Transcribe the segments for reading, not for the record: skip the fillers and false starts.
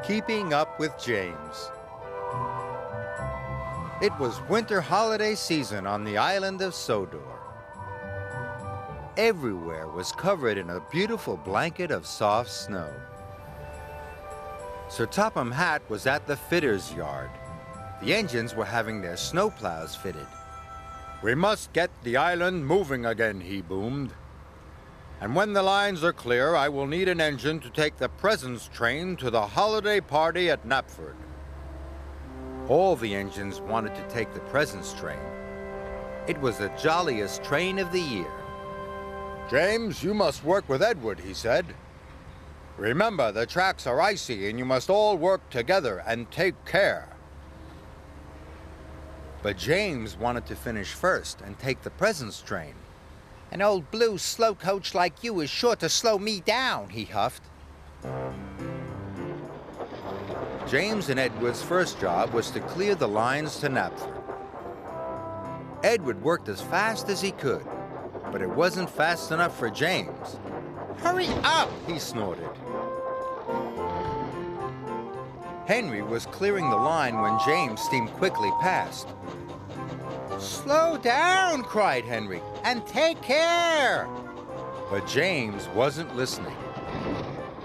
Keeping Up with James. It was winter holiday season on the island of Sodor. Everywhere was covered in a beautiful blanket of soft snow. Sir Topham Hatt was at the fitter's yard. The engines were having their snowplows fitted. "We must get the island moving again," he boomed. "And when the lines are clear, I will need an engine to take the presents train to the holiday party at Knapford." All the engines wanted to take the presents train. It was the jolliest train of the year. "James, you must work with Edward," he said. "Remember, the tracks are icy and you must all work together and take care." But James wanted to finish first and take the presents train. "An old blue slow coach like you is sure to slow me down," he huffed. James and Edward's first job was to clear the lines to Knapford. Edward worked as fast as he could, but it wasn't fast enough for James. "Hurry up!" he snorted. Henry was clearing the line when James steamed quickly past. "Slow down," cried Henry, "and take care." But James wasn't listening.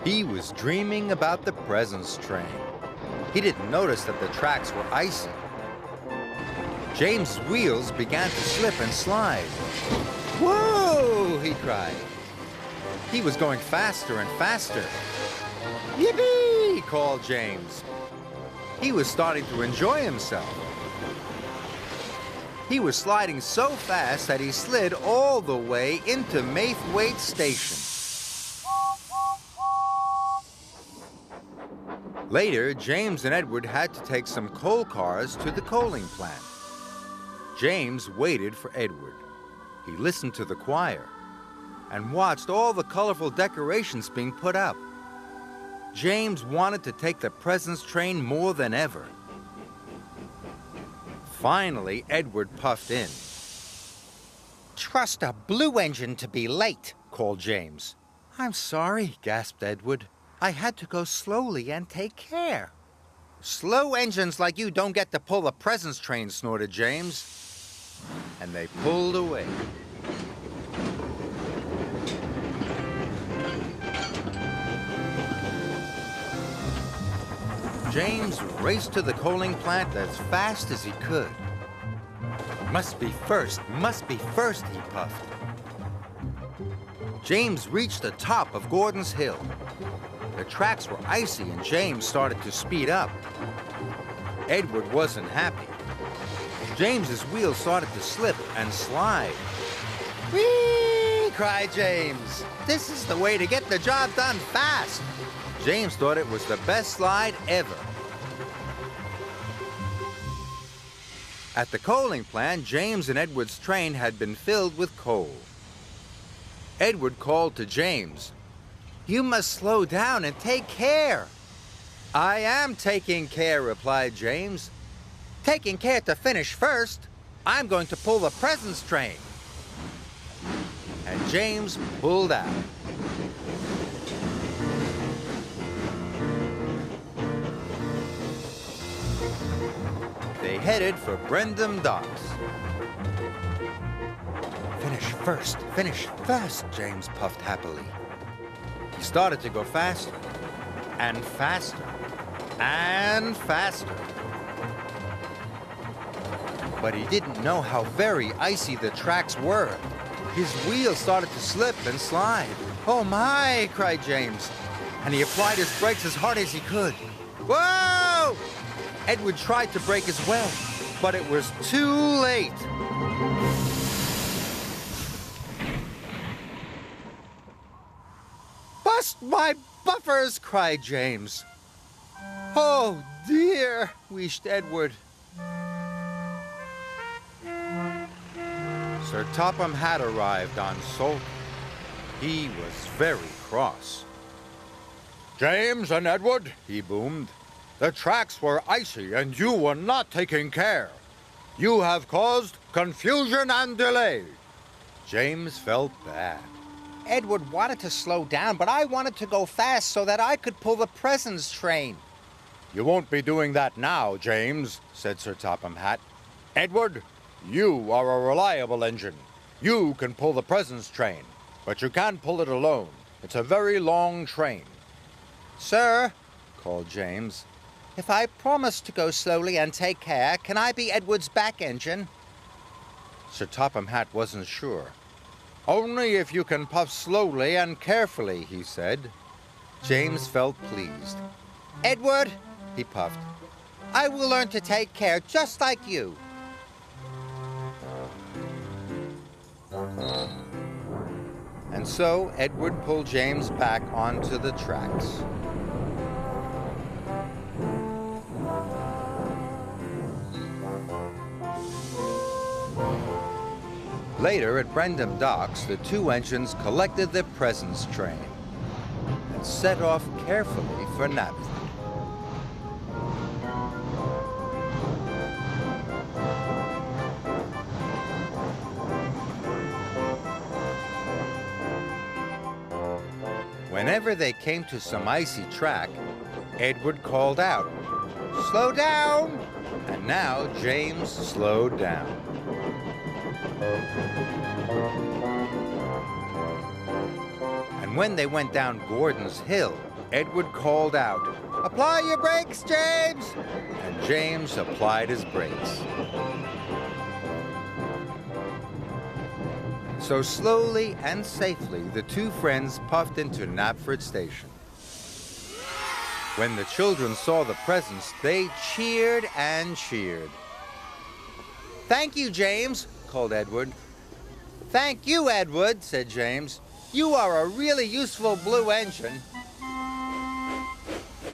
He was dreaming about the presents train. He didn't notice that the tracks were icy. James' wheels began to slip and slide. "Whoa!" he cried. He was going faster and faster. "Yippee!" called James. He was starting to enjoy himself. He was sliding so fast that he slid all the way into Maythwaite Station. Later, James and Edward had to take some coal cars to the coaling plant. James waited for Edward. He listened to the choir and watched all the colorful decorations being put up. James wanted to take the presents train more than ever. Finally, Edward puffed in. "Trust a blue engine to be late," called James. "I'm sorry," gasped Edward. "I had to go slowly and take care." "Slow engines like you don't get to pull the presents train," snorted James. And they pulled away. James raced to the coaling plant as fast as he could. Must be first, he puffed. James reached the top of Gordon's Hill. The tracks were icy and James started to speed up. Edward wasn't happy. James's wheels started to slip and slide. "Whee!" cried James. "This is the way to get the job done fast." James thought it was the best slide ever. At the coaling plant, James and Edward's train had been filled with coal. Edward called to James. "You must slow down and take care." "I am taking care," replied James. "Taking care to finish first. I'm going to pull the presents train." And James pulled out. They headed for Brendam Docks. Finish first, James puffed happily. He started to go faster, and faster, and faster. But he didn't know how very icy the tracks were. His wheels started to slip and slide. "Oh my!" cried James, and he applied his brakes as hard as he could. Whoa! Edward tried to brake as well, but it was too late. "Bust my buffers!" cried James. "Oh dear," wheezed Edward. Sir Topham Hatt arrived on Salt. He was very cross. "James and Edward," he boomed, "the tracks were icy and you were not taking care. You have caused confusion and delay." James felt bad. "Edward wanted to slow down, but I wanted to go fast so that I could pull the presents train." You won't be doing that now, James, said Sir Topham Hatt. Edward, you are a reliable engine. You can pull the presence train, but you can't pull it alone. It's a very long train. Sir, called James, if I promise to go slowly and take care, can I be Edward's back engine? Sir Topham Hatt wasn't sure. Only if you can puff slowly and carefully, he said. James felt pleased. Edward, he puffed, I will learn to take care just like you. And so Edward pulled James back onto the tracks. Later at Brendam Docks, the two engines collected the presence train and set off carefully for Knapford. Whenever they came to some icy track, Edward called out, "Slow down!" And now James slowed down. And when they went down Gordon's Hill, Edward called out, "Apply your brakes, James!" And James applied his brakes. So slowly and safely, the two friends puffed into Knapford Station. When the children saw the presents, they cheered and cheered. Thank you, James, called Edward. Thank you, Edward, said James. You are a really useful blue engine.